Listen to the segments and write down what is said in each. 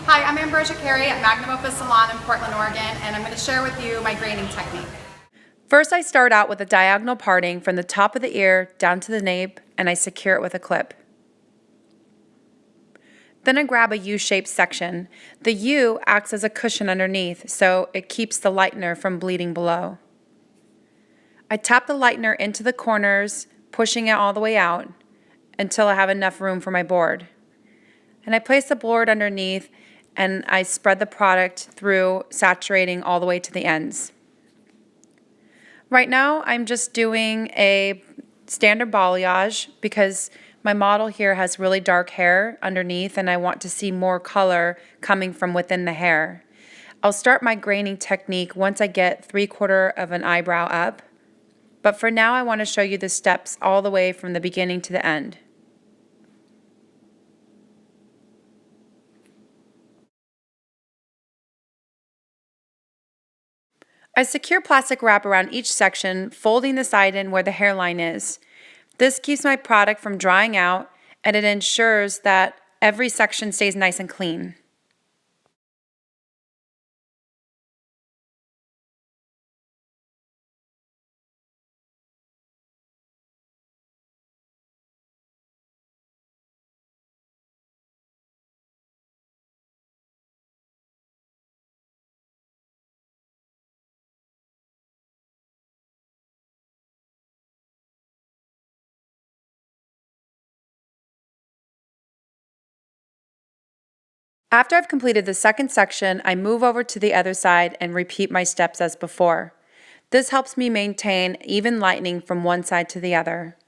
Hi, I'm Ambrosia Carey at Magnum Opus Salon in Portland, Oregon, and I'm going to share with you my graining technique. First, I start out with a diagonal parting from the top of the ear down to the nape, and I secure it with a clip. Then I grab a U-shaped section. The U acts as a cushion underneath, so it keeps the lightener from bleeding below. I tap the lightener into the corners, pushing it all the way out until I have enough room for my board. And I place the board underneath, and I spread the product through, saturating all the way to the ends. Right now, I'm just doing a standard balayage because my model here has really dark hair underneath and I want to see more color coming from within the hair. I'll start my graining technique once I get 3/4 of an eyebrow up, but for now I want to show you the steps all the way from the beginning to the end. I secure plastic wrap around each section, folding the side in where the hairline is. This keeps my product from drying out, and it ensures that every section stays nice and clean. After I've completed the second section, I move over to the other side and repeat my steps as before. This helps me maintain even lightening from one side to the other.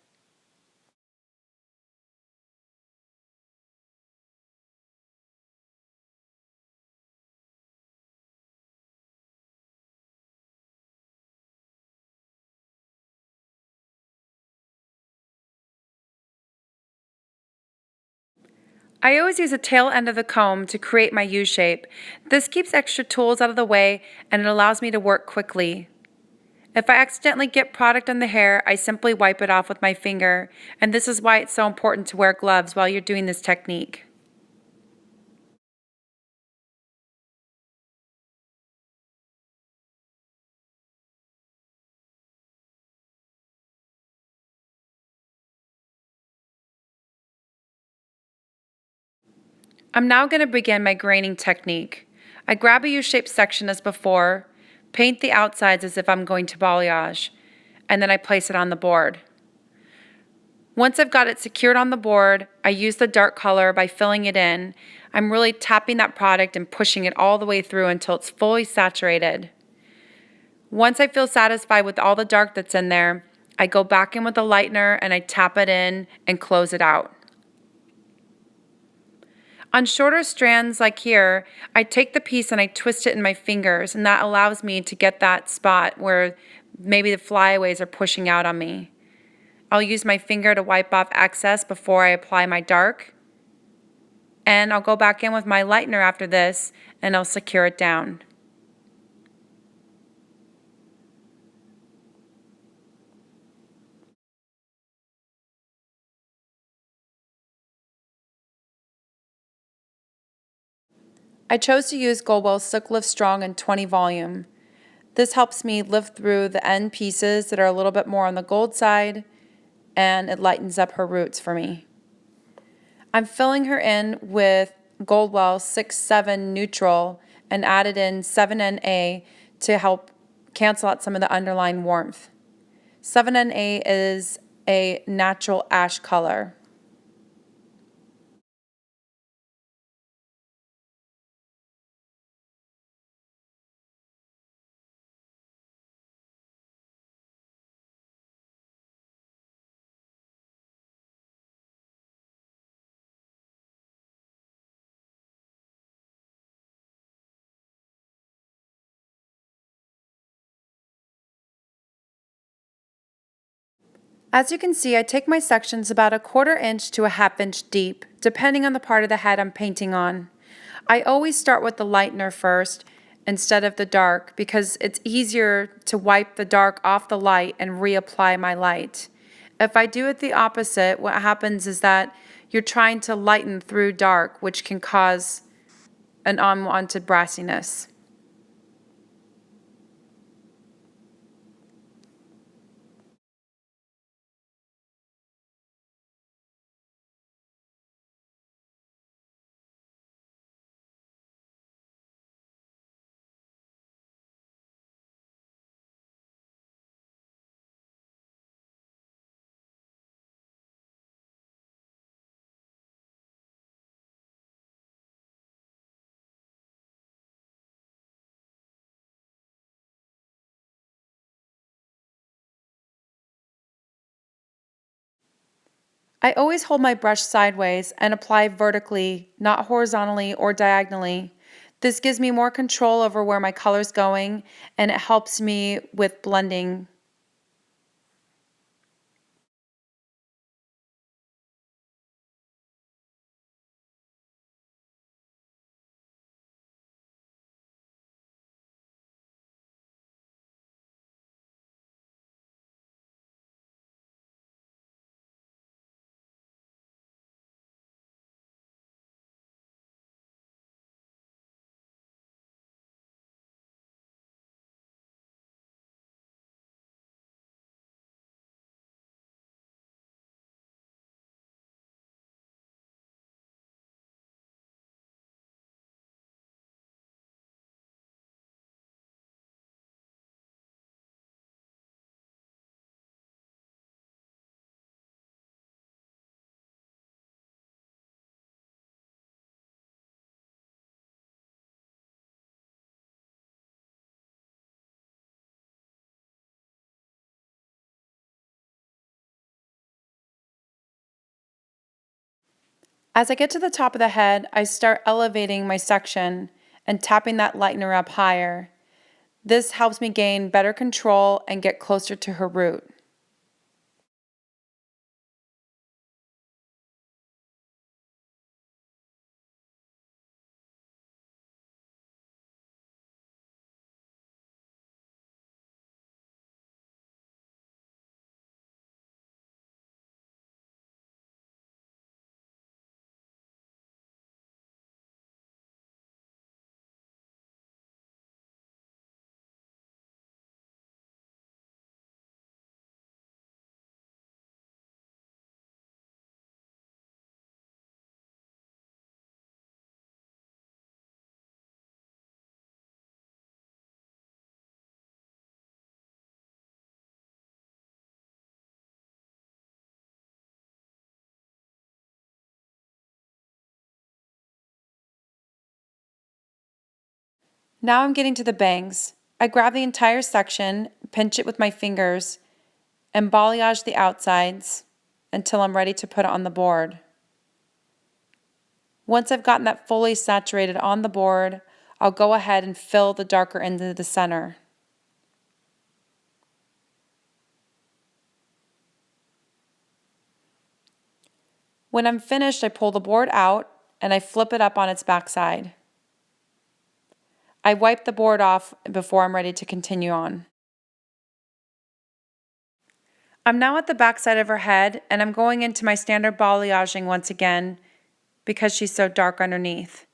I always use the tail end of the comb to create my U shape. This keeps extra tools out of the way and it allows me to work quickly. If I accidentally get product on the hair, I simply wipe it off with my finger, and this is why it's so important to wear gloves while you're doing this technique. I'm now going to begin my graining technique. I grab a U-shaped section as before, paint the outsides as if I'm going to balayage, and then I place it on the board. Once I've got it secured on the board, I use the dark color by filling it in. I'm really tapping that product and pushing it all the way through until it's fully saturated. Once I feel satisfied with all the dark that's in there, I go back in with the lightener and I tap it in and close it out. On shorter strands like here, I take the piece and I twist it in my fingers, and that allows me to get that spot where maybe the flyaways are pushing out on me. I'll use my finger to wipe off excess before I apply my dark, and I'll go back in with my lightener after this and I'll secure it down. I chose to use Goldwell's Silk Lift Strong in 20 volume. This helps me lift through the end pieces that are a little bit more on the gold side, and it lightens up her roots for me. I'm filling her in with Goldwell 6-7 Neutral and added in 7NA to help cancel out some of the underlying warmth. 7NA is a natural ash color. As you can see, I take my sections about 1/4 inch to a 1/2 inch deep, depending on the part of the head I'm painting on. I always start with the lightener first instead of the dark because it's easier to wipe the dark off the light and reapply my light. If I do it the opposite, what happens is that you're trying to lighten through dark, which can cause and unwanted brassiness. I always hold my brush sideways and apply vertically, not horizontally or diagonally. This gives me more control over where my color's going, and it helps me with blending. As I get to the top of the head, I start elevating my section and tapping that lightener up higher. This helps me gain better control and get closer to her root. Now I'm getting to the bangs. I grab the entire section, pinch it with my fingers, and balayage the outsides until I'm ready to put it on the board. Once I've gotten that fully saturated on the board, I'll go ahead and fill the darker end of the center. When I'm finished, I pull the board out and I flip it up on its backside. I wipe the board off before I'm ready to continue on. I'm now at the backside of her head, and I'm going into my standard balayaging once again because she's so dark underneath.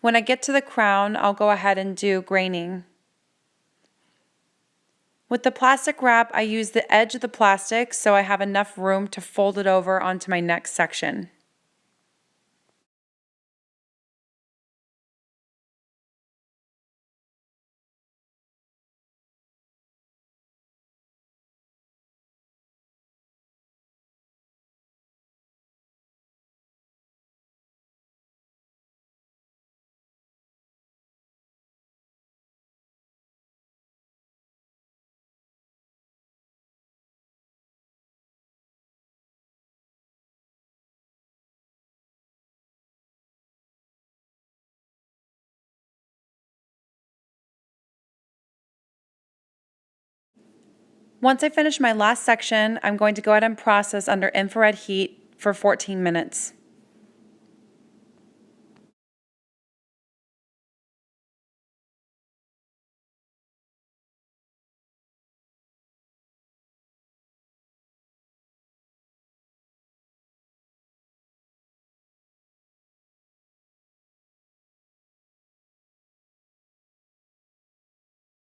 When I get to the crown, I'll go ahead and do graining. With the plastic wrap, I use the edge of the plastic so I have enough room to fold it over onto my next section. Once I finish my last section, I'm going to go ahead and process under infrared heat for 14 minutes.